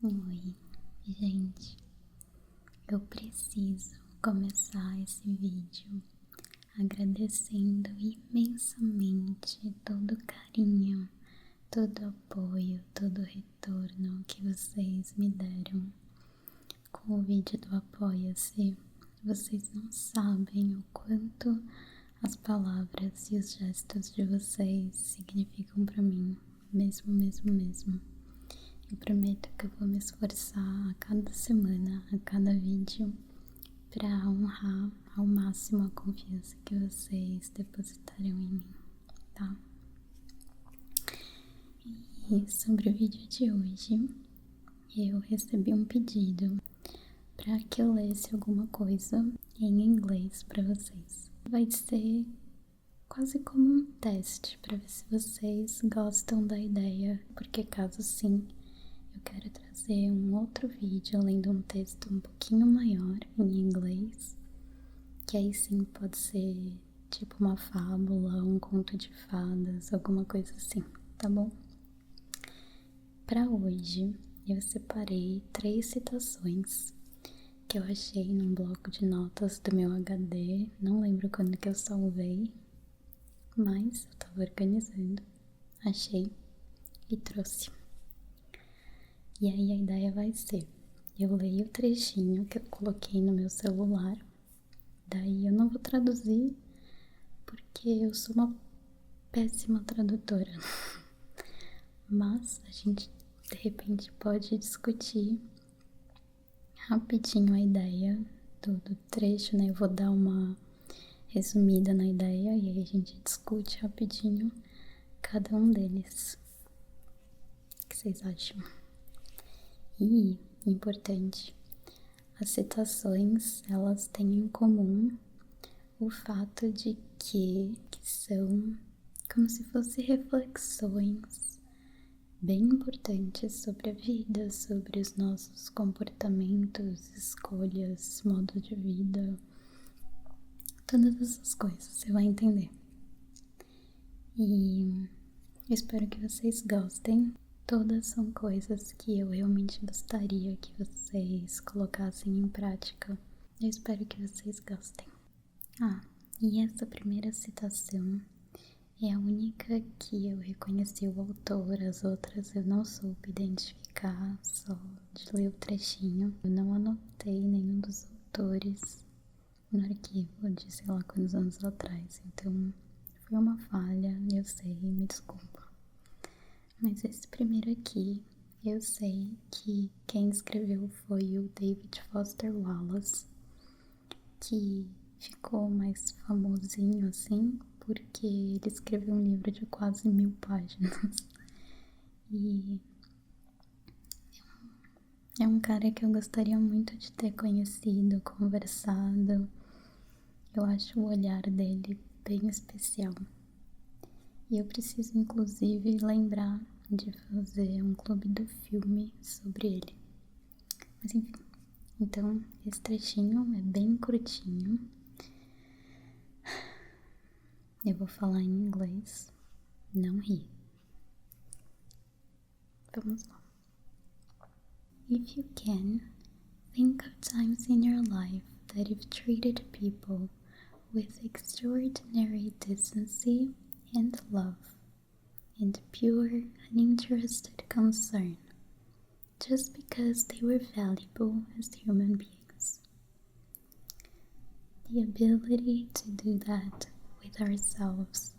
Oi, gente, eu preciso começar esse vídeo agradecendo imensamente todo o carinho, todo o apoio, todo o retorno que vocês me deram com o vídeo do Apoia-se. Vocês não sabem o quanto as palavras e os gestos de vocês significam pra mim, mesmo. Eu prometo que eu vou me esforçar a cada semana, a cada vídeo, para honrar ao máximo a confiança que vocês depositaram em mim, tá? E sobre o vídeo de hoje, eu recebi um pedido para que eu lesse alguma coisa em inglês para vocês. Vai ser quase como um teste para ver se vocês gostam da ideia, porque caso sim, eu quero trazer um outro vídeo lendo um texto um pouquinho maior em inglês, que aí sim pode ser tipo uma fábula, um conto de fadas, alguma coisa assim, tá bom? Para hoje eu separei 3 citações que eu achei num bloco de notas do meu HD, não lembro quando que eu salvei, mas eu tava organizando, achei e trouxe. E aí a ideia vai ser, eu leio o trechinho que eu coloquei no meu celular, daí eu não vou traduzir porque eu sou uma péssima tradutora, mas a gente de repente pode discutir rapidinho a ideia do trecho, né? Eu vou dar uma resumida na ideia e aí a gente discute rapidinho cada um deles. O que vocês acham? E, importante, as citações, elas têm em comum o fato de que são como se fossem reflexões bem importantes sobre a vida, sobre os nossos comportamentos, escolhas, modo de vida, todas essas coisas, você vai entender. E eu espero que vocês gostem. Todas são coisas que eu realmente gostaria que vocês colocassem em prática. Eu espero que vocês gostem. E essa primeira citação é a única que eu reconheci o autor, as outras eu não soube identificar, só de ler o trechinho. Eu não anotei nenhum dos autores no arquivo de sei lá quantos anos atrás, então foi uma falha, eu sei, me desculpa. Mas esse primeiro aqui, eu sei que quem escreveu foi o David Foster Wallace, que ficou mais famosinho assim, porque ele escreveu um livro de quase 1000 páginas. E é um cara que eu gostaria muito de ter conhecido, conversado. Eu acho o olhar dele bem especial. E eu preciso, inclusive, lembrar de fazer um clube do filme sobre ele. Mas enfim, então esse trechinho é bem curtinho. Eu vou falar em inglês, não ri. Vamos lá. If you can, think of times in your life that you've treated people with extraordinary decency and love and pure, uninterested concern, just because they were valuable as human beings. The ability to do that with ourselves,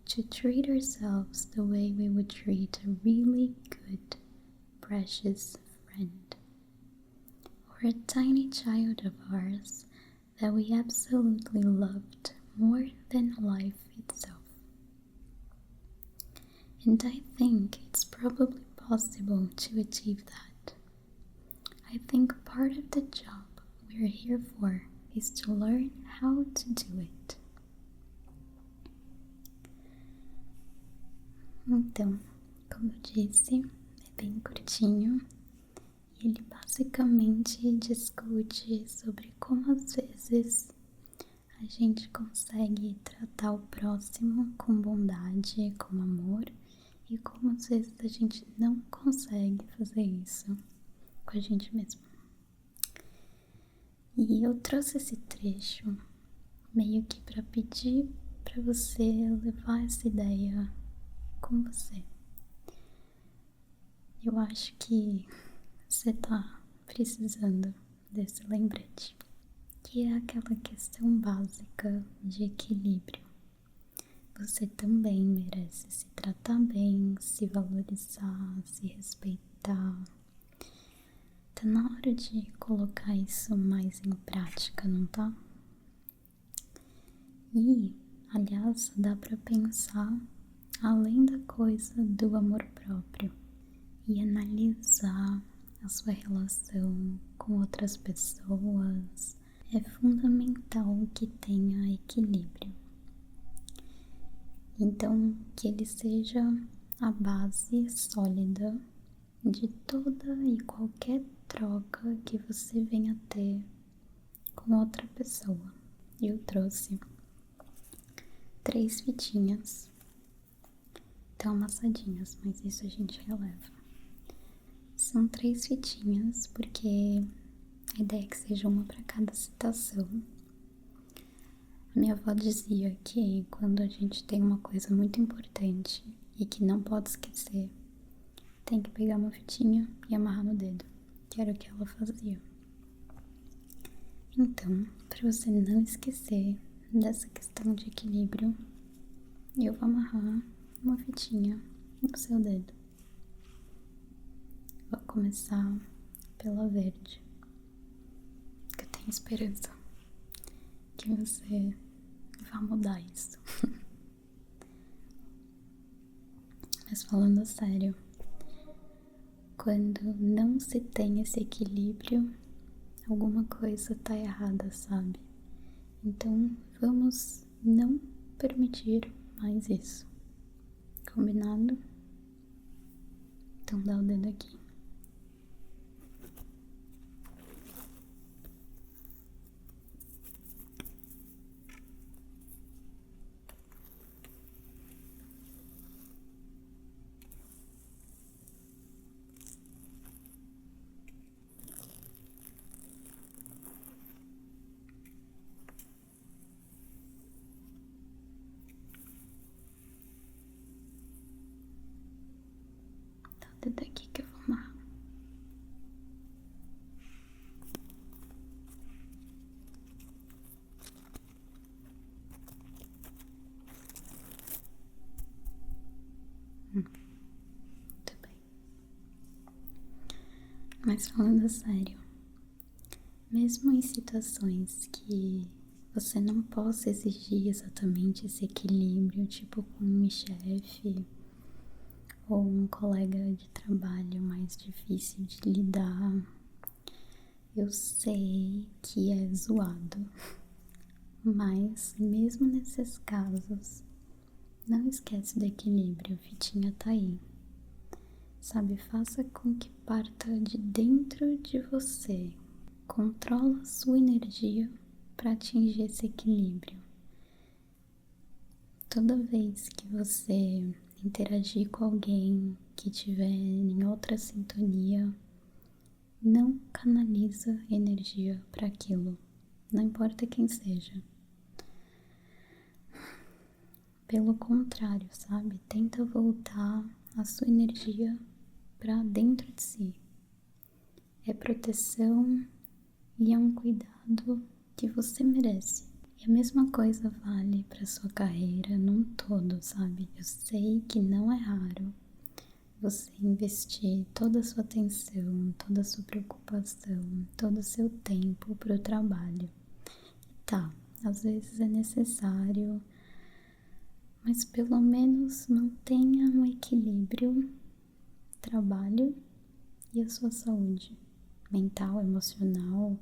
to treat ourselves the way we would treat a really good, precious friend, or a tiny child of ours that we absolutely loved more than life itself. And I think it's probably possible to achieve that. I think part of the job we're here for is to learn how to do it. Então, como eu disse, é bem curtinho e ele basicamente discute sobre como às vezes a gente consegue tratar o próximo com bondade, com amor E como às vezes a gente não consegue fazer isso com a gente mesmo. E eu trouxe esse trecho meio que para pedir para você levar essa ideia com você. Eu acho que você tá precisando desse lembrete, que é aquela questão básica de equilíbrio. Você também merece se tratar bem, se valorizar, se respeitar. Tá na hora de colocar isso mais em prática, não tá? E, aliás, dá pra pensar além da coisa do amor próprio e analisar a sua relação com outras pessoas. É fundamental que tenha equilíbrio. Então, que ele seja a base sólida de toda e qualquer troca que você venha ter com outra pessoa. Eu trouxe 3 fitinhas, estão amassadinhas, mas isso a gente releva. São 3 fitinhas porque a ideia é que seja uma para cada situação. A minha avó dizia que quando a gente tem uma coisa muito importante e que não pode esquecer, tem que pegar uma fitinha e amarrar no dedo, que era o que ela fazia. Então, para você não esquecer dessa questão de equilíbrio, eu vou amarrar uma fitinha no seu dedo. Vou começar pela verde, que eu tenho esperança que você vá mudar isso. Mas falando sério, quando não se tem esse equilíbrio, alguma coisa tá errada, sabe? Então vamos não permitir mais isso. Combinado? Então dá o dedo aqui. Dá o dedo aqui que eu vou amarrar. Muito bem. Mas falando sério, mesmo em situações que você não possa exigir exatamente esse equilíbrio, tipo com um chefe ou um colega de trabalho mais difícil de lidar, eu sei que é zoado, mas mesmo nesses casos, não esquece do equilíbrio, a fitinha tá aí. Sabe, faça com que parta de dentro de você. Controla a sua energia para atingir esse equilíbrio. Toda vez que você interagir com alguém que estiver em outra sintonia, não canaliza energia para aquilo, não importa quem seja. Pelo contrário, sabe? Tenta voltar a sua energia para dentro de si. É proteção e é um cuidado que você merece. E a mesma coisa vale para sua carreira num todo, sabe? Eu sei que não é raro você investir toda a sua atenção, toda a sua preocupação, todo o seu tempo para o trabalho. Tá, às vezes é necessário, mas pelo menos mantenha um equilíbrio, trabalho e a sua saúde mental, emocional.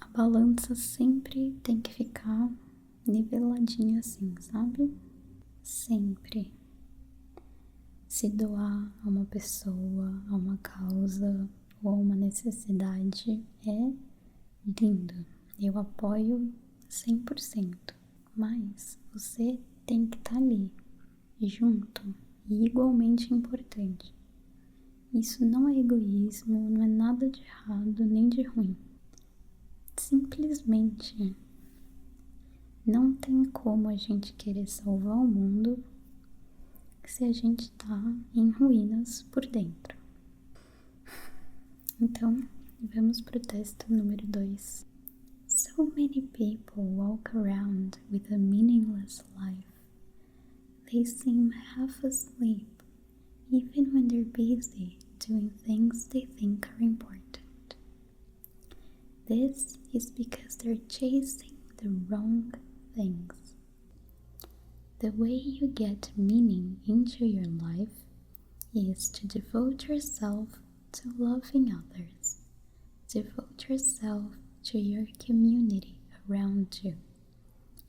A balança sempre tem que ficar niveladinha assim, sabe? Sempre. Se doar a uma pessoa, a uma causa ou a uma necessidade é lindo. Eu apoio 100%. Mas você tem que estar ali, junto e igualmente importante. Isso não é egoísmo, não é nada de errado nem de ruim. Simplesmente não tem como a gente querer salvar o mundo se a gente tá em ruínas por dentro. Então, vamos pro texto número 2. So many people walk around with a meaningless life. They seem half asleep, even when they're busy doing things they think are important. This is because they're chasing the wrong things. The way you get meaning into your life is to devote yourself to loving others. Devote yourself to your community around you,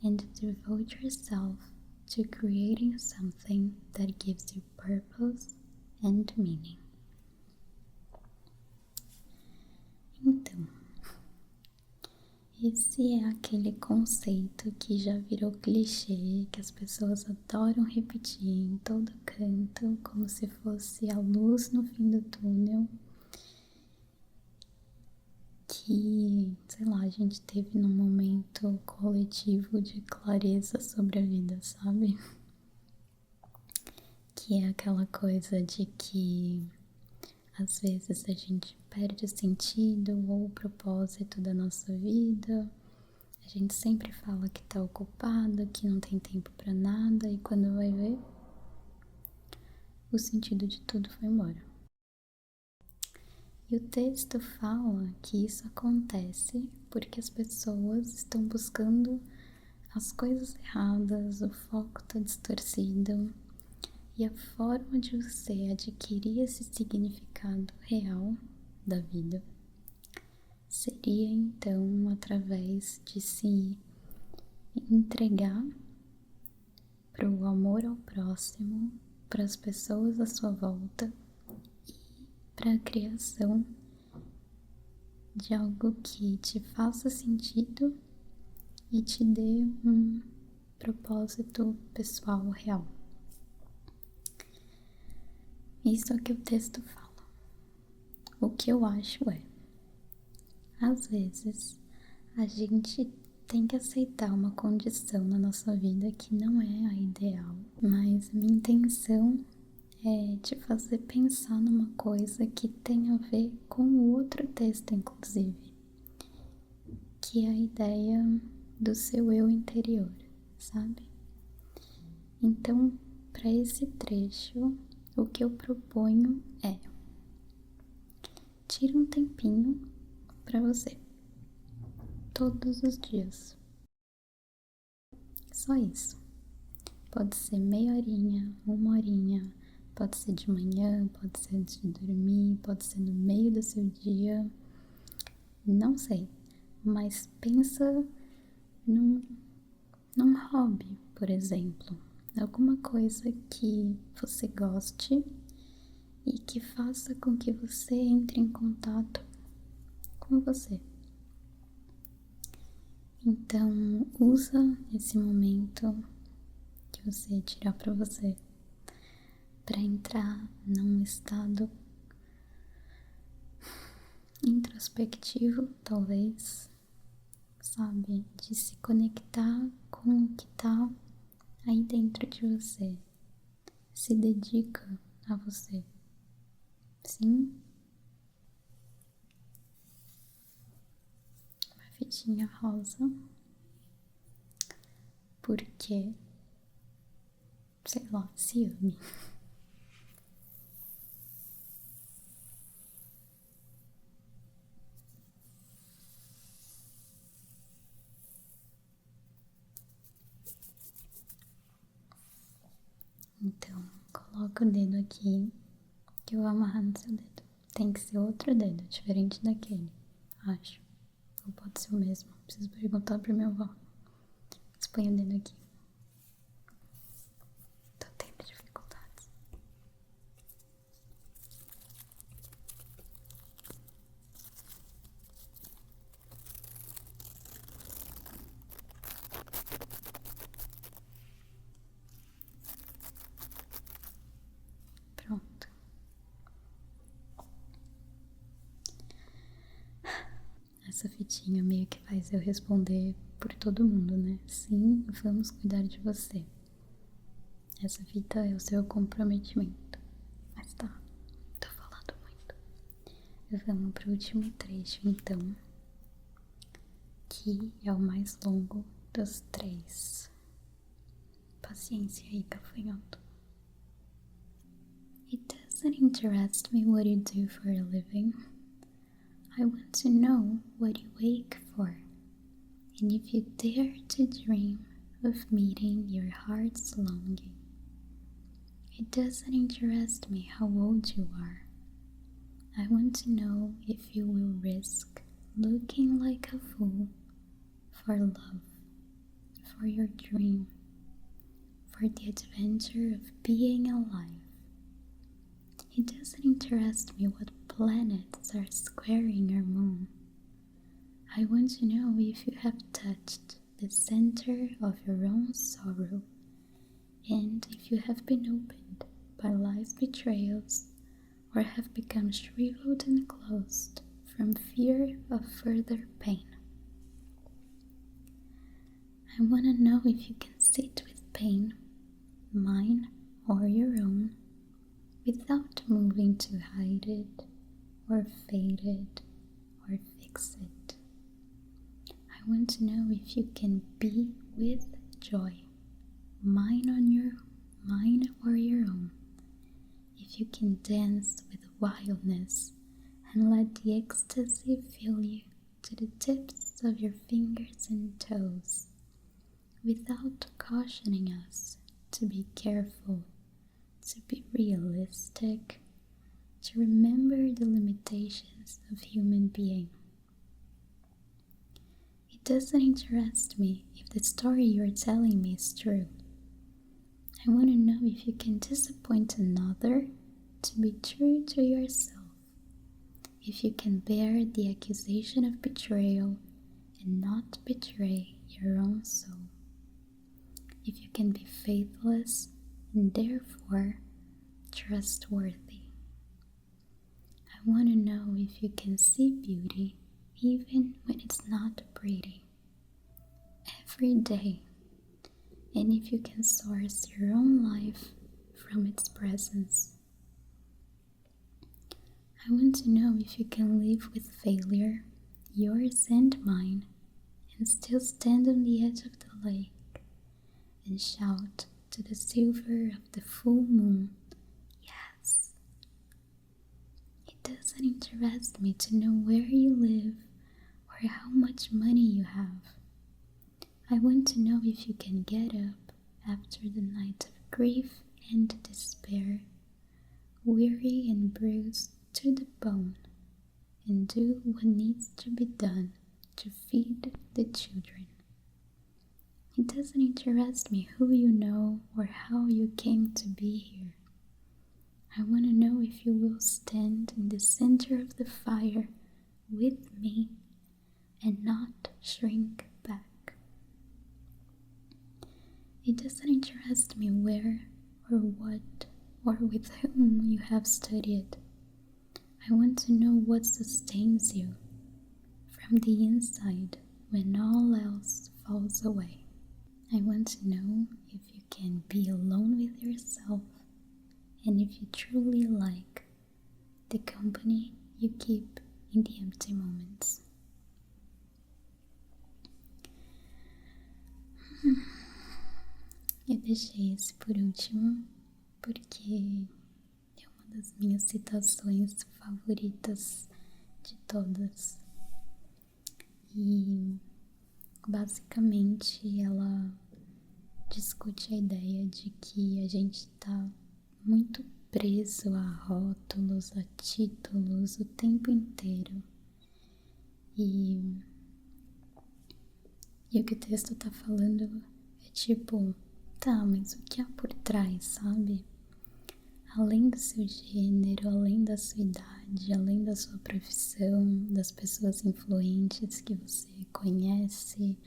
and devote yourself to creating something that gives you purpose and meaning. Então, esse é aquele conceito que já virou clichê, que as pessoas adoram repetir em todo canto, como se fosse a luz no fim do túnel, que, sei lá, a gente teve num momento coletivo de clareza sobre a vida, sabe? Que é aquela coisa de que às vezes a gente perde o sentido ou o propósito da nossa vida. A gente sempre fala que tá ocupado, que não tem tempo pra nada, e quando vai ver, o sentido de tudo foi embora. E o texto fala que isso acontece porque as pessoas estão buscando as coisas erradas, o foco tá distorcido, e a forma de você adquirir esse significado real da vida seria então através de se entregar para o amor ao próximo, para as pessoas à sua volta e para a criação de algo que te faça sentido e te dê um propósito pessoal real. Isso é o que o texto fala. O que eu acho é, às vezes, a gente tem que aceitar uma condição na nossa vida que não é a ideal, mas a minha intenção é te fazer pensar numa coisa que tem a ver com o outro texto, inclusive, que é a ideia do seu eu interior, sabe? Então, para esse trecho, o que eu proponho é: tira um tempinho para você, todos os dias. Só isso. Pode ser meia horinha, uma horinha, pode ser de manhã, pode ser antes de dormir, pode ser no meio do seu dia, não sei. Mas pensa num hobby, por exemplo. Alguma coisa que você goste e que faça com que você entre em contato com você. Então, usa esse momento que você tirar para você para entrar num estado introspectivo, talvez, sabe? De se conectar com o que tá aí dentro de você. Se dedica a você. Sim? Uma fitinha rosa. Porque, sei lá, se ame. Então, coloca o dedo aqui que eu vou amarrar no seu dedo. Tem que ser outro dedo, diferente daquele, acho. Ou pode ser o mesmo. Preciso perguntar pra minha avó. Mas põe o dedo aqui. Tô tendo dificuldades. essa fitinha meio que faz eu responder por todo mundo, né? Sim, vamos cuidar de você. Essa fita é o seu comprometimento. Mas tá, tô falando muito. Vamos pro último trecho, então, que é o mais longo dos 3. Paciência aí, gafanhoto. It doesn't interest me what you do for a living. I want to know what you wake for, and if you dare to dream of meeting your heart's longing. It doesn't interest me how old you are. I want to know if you will risk looking like a fool for love, for your dream, for the adventure of being alive. It doesn't interest me what planets are squaring your moon. I want to know if you have touched the center of your own sorrow, and if you have been opened by life's betrayals, or have become shriveled and closed from fear of further pain. I want to know if you can sit with pain, mine or your own, without moving to hide it, or fade it, or fix it. I want to know if you can be with joy, mine or your own. If you can dance with wildness and let the ecstasy fill you to the tips of your fingers and toes, without cautioning us to be careful, to be realistic, to remember the limitations of human being. It doesn't interest me if the story you're telling me is true. I want to know if you can disappoint another to be true to yourself, if you can bear the accusation of betrayal and not betray your own soul, if you can be faithless and therefore trustworthy. I want to know if you can see beauty even when it's not pretty, every day, and if you can source your own life from its presence. I want to know if you can live with failure, yours and mine, and still stand on the edge of the lake and shout to the silver of the full moon, yes. It doesn't interest me to know where you live or how much money you have. I want to know if you can get up after the night of grief and despair, weary and bruised to the bone, and do what needs to be done to feed the children. It doesn't interest me who you know or how you came to be here. I want to know if you will stand in the center of the fire with me and not shrink back. It doesn't interest me where or what or with whom you have studied. I want to know what sustains you from the inside when all else falls away. I want to know if you can be alone with yourself and if you truly like the company you keep in the empty moments. Eu deixei esse por último porque é uma das minhas citações favoritas de todas. E basicamente ela discute a ideia de que a gente está muito preso a rótulos, a títulos o tempo inteiro. E o que o texto tá falando é tipo, tá, mas o que há por trás, sabe? Além do seu gênero, além da sua idade, além da sua profissão, das pessoas influentes que você conhece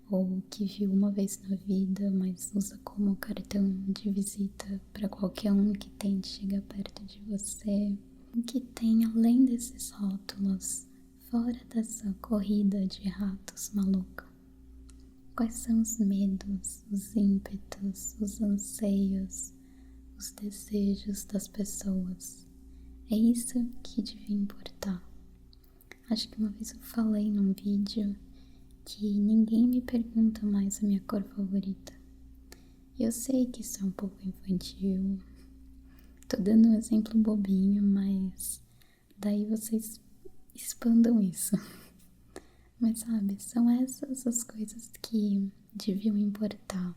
ou que viu uma vez na vida, mas usa como cartão de visita para qualquer um que tente chegar perto de você. O que tem além desses rótulos fora dessa corrida de ratos maluca, quais são os medos, os ímpetos, os anseios, os desejos das pessoas? É isso que devia importar. Acho que uma vez eu falei num vídeo que ninguém me pergunta mais a minha cor favorita. Eu sei que isso é um pouco infantil, tô dando um exemplo bobinho, mas daí vocês expandam isso. Mas sabe, são essas as coisas que deviam importar.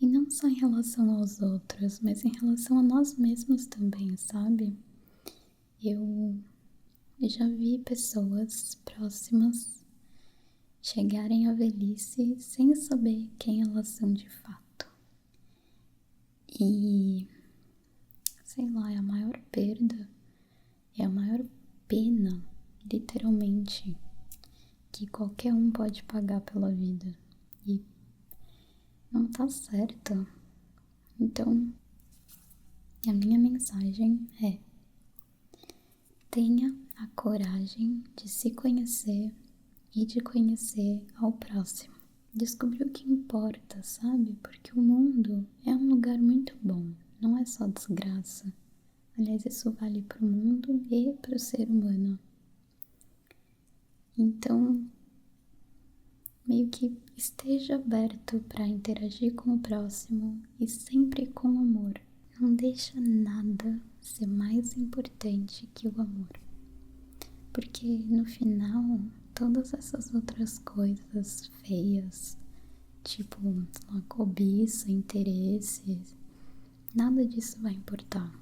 E não só em relação aos outros, mas em relação a nós mesmos também, sabe? Eu já vi pessoas próximas chegarem à velhice sem saber quem elas são de fato. E, sei lá, é a maior perda, é a maior pena, literalmente, que qualquer um pode pagar pela vida. E não tá certo. Então, a minha mensagem é: tenha a coragem de se conhecer e de conhecer ao próximo. Descobrir o que importa, sabe? Porque o mundo é um lugar muito bom, não é só desgraça. Aliás, isso vale para o mundo e para o ser humano. Então, meio que esteja aberto para interagir com o próximo e sempre com amor. Não deixa nada ser mais importante que o amor. Porque no final, todas essas outras coisas feias, tipo uma cobiça, interesses, nada disso vai importar.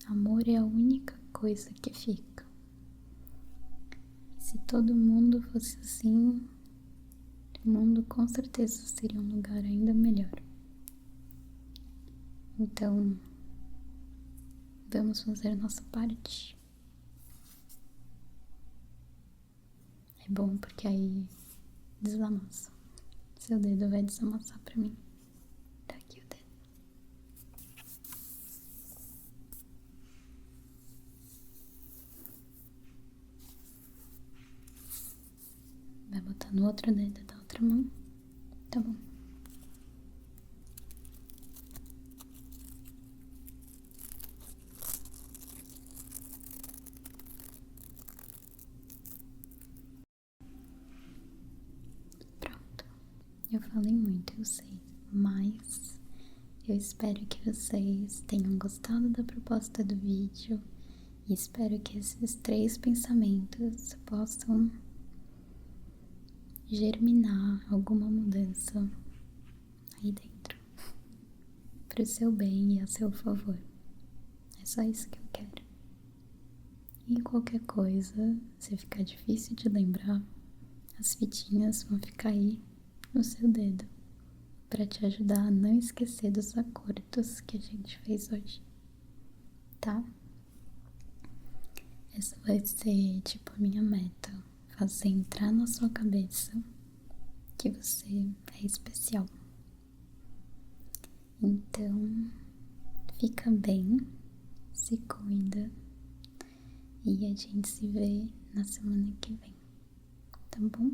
Amor é a única coisa que fica. E se todo mundo fosse assim, o mundo com certeza seria um lugar ainda melhor. Então, vamos fazer a nossa parte. É bom porque aí desamassa. Seu dedo vai desamassar pra mim. Tá aqui o dedo. Vai botar no outro dedo da outra mão. Tá bom. Pronto. Eu falei muito, eu sei. Mas eu espero que vocês tenham gostado da proposta do vídeo. E espero que esses 3 pensamentos possam germinar alguma mudança aí dentro, pro seu bem e a seu favor. É só isso que eu quero. E qualquer coisa, se ficar difícil de lembrar, as fitinhas vão ficar aí no seu dedo para te ajudar a não esquecer dos acordos que a gente fez hoje, tá? Essa vai ser tipo a minha meta, fazer entrar na sua cabeça que você é especial. Então, fica bem, se cuida e a gente se vê na semana que vem, tá bom?